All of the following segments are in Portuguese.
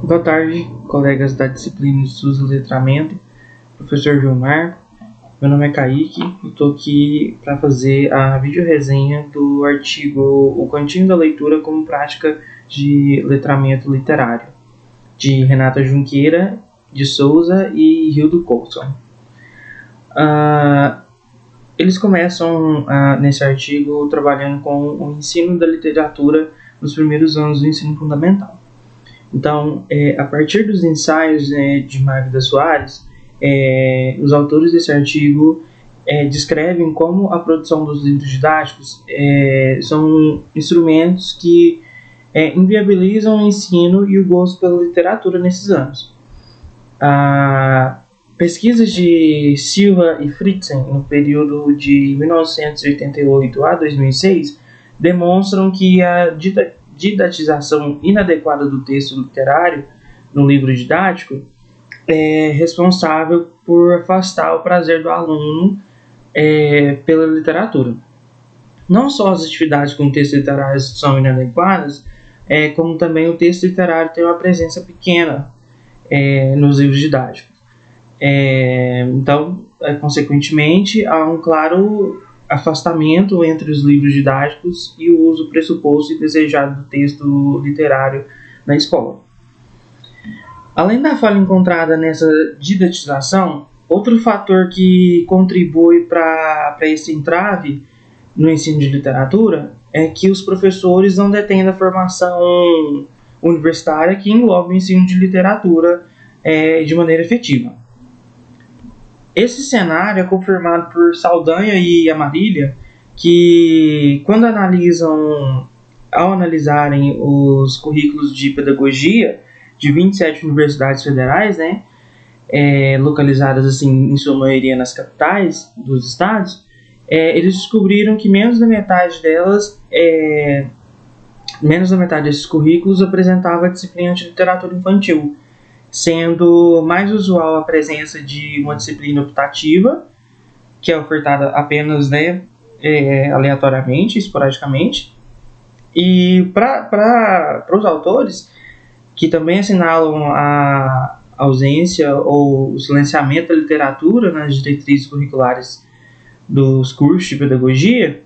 Boa tarde, colegas da disciplina de Estudos do Letramento, professor João Marco. Meu nome é Kaique e estou aqui para fazer a videoresenha do artigo O Cantinho da Leitura como Prática de Letramento Literário, de Renata Junqueira de Souza e Hildo Coulson. Eles começam nesse artigo trabalhando com o ensino da literatura nos primeiros anos do ensino fundamental. Então, a partir dos ensaios de Magda Soares, os autores desse artigo descrevem como a produção dos livros didáticos são instrumentos que inviabilizam o ensino e o gosto pela literatura nesses anos. Pesquisas de Silva e Fritzen, no período de 1988 a 2006, demonstram que a didatização inadequada do texto literário no livro didático é responsável por afastar o prazer do aluno pela literatura. Não só as atividades com textos literários são inadequadas, como também o texto literário tem uma presença pequena nos livros didáticos. Então, consequentemente, há um claro afastamento entre os livros didáticos e o uso pressuposto e desejado do texto literário na escola. Além da falha encontrada nessa didatização, outro fator que contribui para esse entrave no ensino de literatura é que os professores não detêm a formação universitária que engloba o ensino de literatura de maneira efetiva. Esse cenário é confirmado por Saldanha e Amarília, que quando ao analisarem os currículos de pedagogia de 27 universidades federais, localizadas assim, em sua maioria nas capitais dos estados, eles descobriram que menos da metade desses currículos apresentava a disciplina de literatura infantil, sendo mais usual a presença de uma disciplina optativa, que é ofertada apenas aleatoriamente, esporadicamente. E para os autores, que também assinalam a ausência ou o silenciamento da literatura nas diretrizes curriculares dos cursos de pedagogia,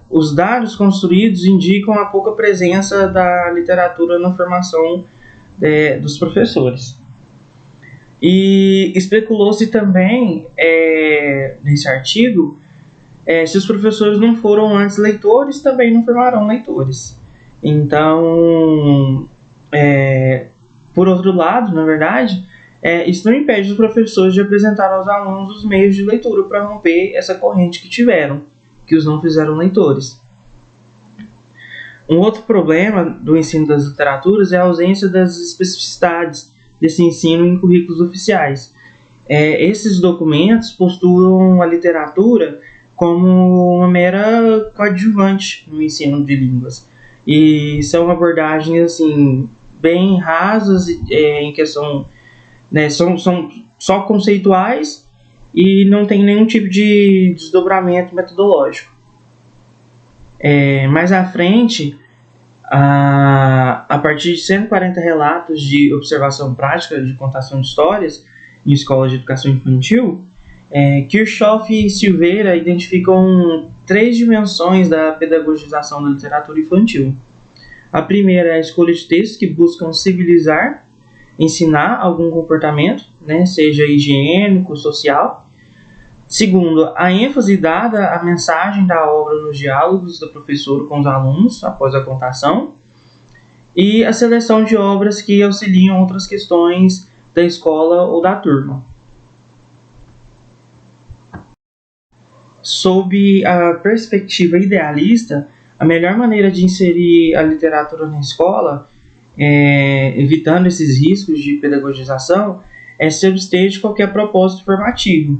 os dados construídos indicam a pouca presença da literatura na formação dos professores. E especulou-se também nesse artigo se os professores não foram antes leitores, também não formarão leitores. Então, por outro lado, na verdade, isso não impede os professores de apresentar aos alunos os meios de leitura para romper essa corrente que tiveram, que os não fizeram leitores. Um outro problema do ensino das literaturas é a ausência das especificidades desse ensino em currículos oficiais. Esses documentos postulam a literatura como uma mera coadjuvante no ensino de línguas. E são abordagens assim, bem rasas em questão, são só conceituais e não tem nenhum tipo de desdobramento metodológico. Mais à frente, a partir de 140 relatos de observação prática de contação de histórias em escolas de educação infantil, Kirchhoff e Silveira identificam 3 dimensões da pedagogização da literatura infantil. A primeira é a escolha de textos que buscam civilizar, ensinar algum comportamento, seja higiênico, social. Segundo, a ênfase dada à mensagem da obra nos diálogos do professor com os alunos após a contação. E a seleção de obras que auxiliam outras questões da escola ou da turma. Sob a perspectiva idealista, a melhor maneira de inserir a literatura na escola, evitando esses riscos de pedagogização, é se abster de qualquer propósito formativo.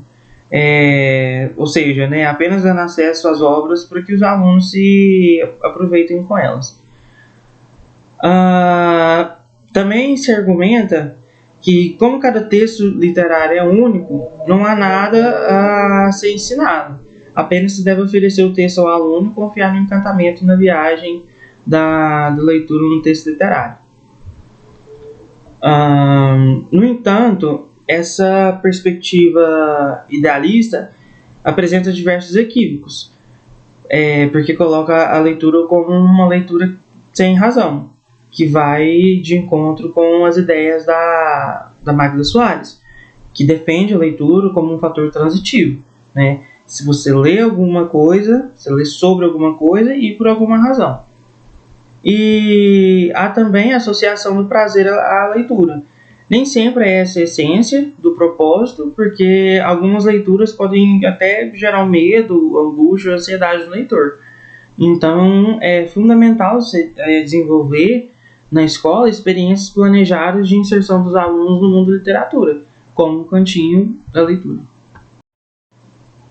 Ou seja, apenas dando acesso às obras para que os alunos se aproveitem com elas. Também se argumenta que, como cada texto literário é único, não há nada a ser ensinado. Apenas se deve oferecer o texto ao aluno e confiar no encantamento e na viagem da leitura no texto literário. No entanto, essa perspectiva idealista apresenta diversos equívocos, porque coloca a leitura como uma leitura sem razão, que vai de encontro com as ideias da Magda Soares, que defende a leitura como um fator transitivo, né? Se você lê alguma coisa, você lê sobre alguma coisa e por alguma razão. E há também a associação do prazer à leitura. Nem sempre é essa a essência do propósito, porque algumas leituras podem até gerar medo, angústia, ansiedade no leitor. Então, é fundamental desenvolver na escola experiências planejadas de inserção dos alunos no mundo da literatura, como o cantinho da leitura.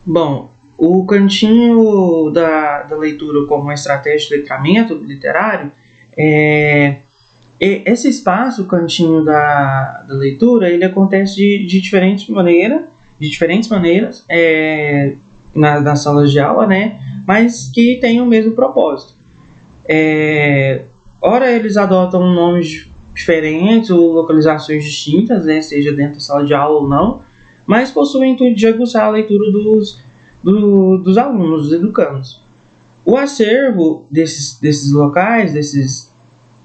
Bom, o cantinho da leitura como uma estratégia de letramento literário, esse espaço, o cantinho da leitura, ele acontece de diferentes maneiras nas salas de aula, né? Mas que tem o mesmo propósito. Ora, eles adotam nomes diferentes ou localizações distintas, né? Seja dentro da sala de aula ou não, mas possuem o intuito de aguçar a leitura dos alunos, dos educandos. O acervo desses locais,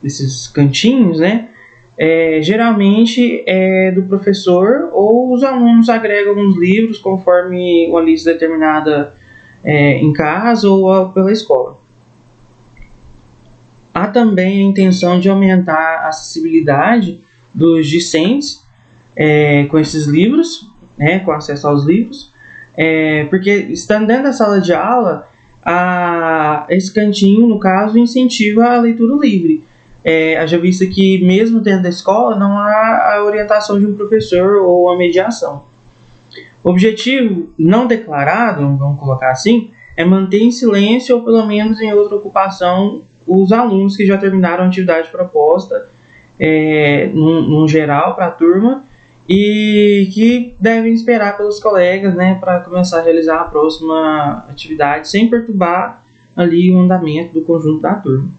desses cantinhos, né, geralmente é do professor, ou os alunos agregam alguns livros conforme uma lista determinada em casa ou pela escola. Há também a intenção de aumentar a acessibilidade dos discentes com esses livros, né, com acesso aos livros, porque estando dentro da sala de aula, esse cantinho, no caso, incentiva a leitura livre. Haja vista que mesmo dentro da escola não há a orientação de um professor ou a mediação. O objetivo não declarado, vamos colocar assim, é manter em silêncio ou pelo menos em outra ocupação os alunos que já terminaram a atividade proposta, num geral para a turma, e que devem esperar pelos colegas, né, para começar a realizar a próxima atividade sem perturbar ali o andamento do conjunto da turma.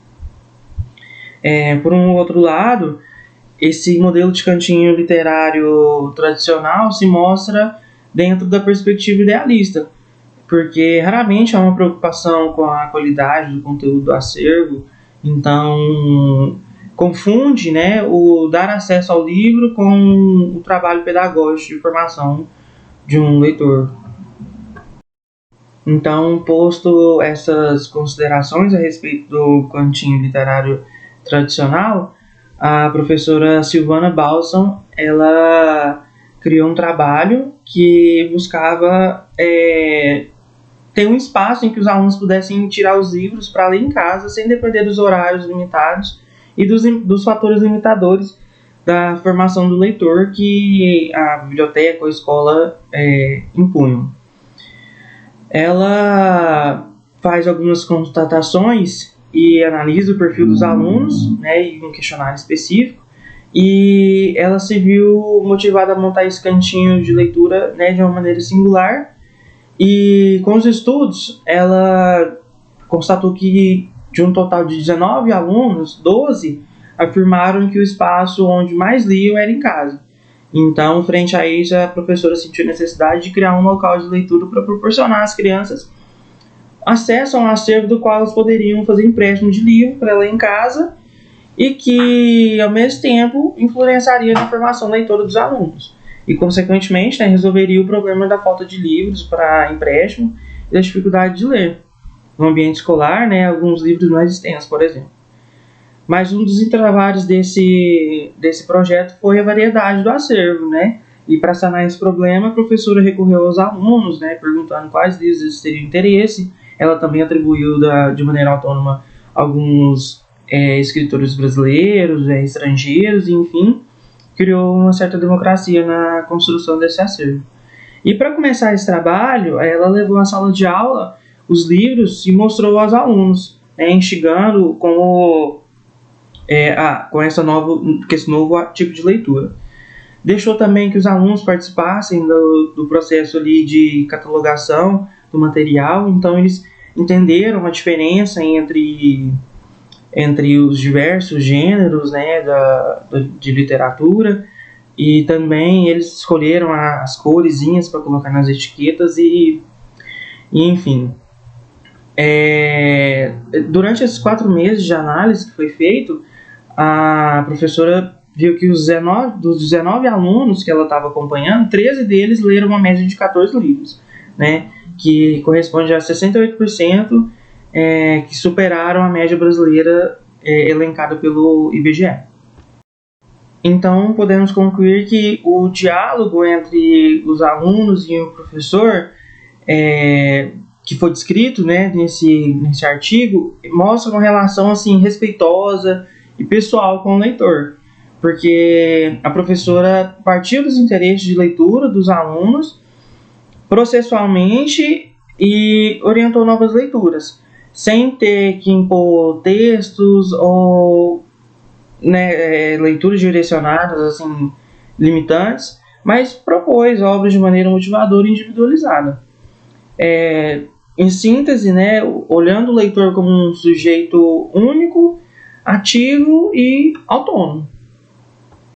Por um outro lado, esse modelo de cantinho literário tradicional se mostra dentro da perspectiva idealista, porque raramente há uma preocupação com a qualidade do conteúdo do acervo, então confunde, né, o dar acesso ao livro com o trabalho pedagógico de formação de um leitor. Então, posto essas considerações a respeito do cantinho literário tradicional, a professora Silvana Balsam, ela criou um trabalho que buscava ter um espaço em que os alunos pudessem tirar os livros para ler em casa, sem depender dos horários limitados e dos fatores limitadores da formação do leitor que a biblioteca ou a escola impunham. Ela faz algumas constatações e analisa o perfil dos alunos, né, em um questionário específico, e ela se viu motivada a montar esse cantinho de leitura, né, de uma maneira singular, e com os estudos ela constatou que de um total de 19 alunos, 12 afirmaram que o espaço onde mais liam era em casa. Então, frente a isso, a professora sentiu a necessidade de criar um local de leitura para proporcionar às crianças acesso a um acervo do qual elas poderiam fazer empréstimo de livro para ler em casa e que, ao mesmo tempo, influenciaria na formação leitora dos alunos e, consequentemente, né, resolveria o problema da falta de livros para empréstimo e da dificuldade de ler. No ambiente escolar, né, alguns livros mais extensos, por exemplo. Mas um dos entraves desse projeto foi a variedade do acervo, né? E para sanar esse problema, a professora recorreu aos alunos, né, perguntando quais livros eles teriam interesse. Ela também atribuiu de maneira autônoma alguns escritores brasileiros, estrangeiros, e, enfim, criou uma certa democracia na construção desse acervo. E para começar esse trabalho, ela levou à sala de aula os livros e mostrou aos alunos, instigando com esse novo tipo de leitura. Deixou também que os alunos participassem do processo ali de catalogação do material, então eles entenderam a diferença entre entre os diversos gêneros, né, de literatura, e também eles escolheram as coresinhas para colocar nas etiquetas e enfim. Durante esses 4 meses de análise que foi feito, a professora viu que dos 19 alunos que ela estava acompanhando, 13 deles leram uma média de 14 livros, né, que corresponde a 68%, que superaram a média brasileira elencada pelo IBGE. Então, podemos concluir que o diálogo entre os alunos e o professor, que foi descrito, né, nesse artigo, mostra uma relação assim, respeitosa e pessoal com o leitor, porque a professora partiu dos interesses de leitura dos alunos processualmente e orientou novas leituras, sem ter que impor textos ou, né, leituras direcionadas, assim, limitantes, mas propôs obras de maneira motivadora e individualizada. Em síntese, né, olhando o leitor como um sujeito único, ativo e autônomo.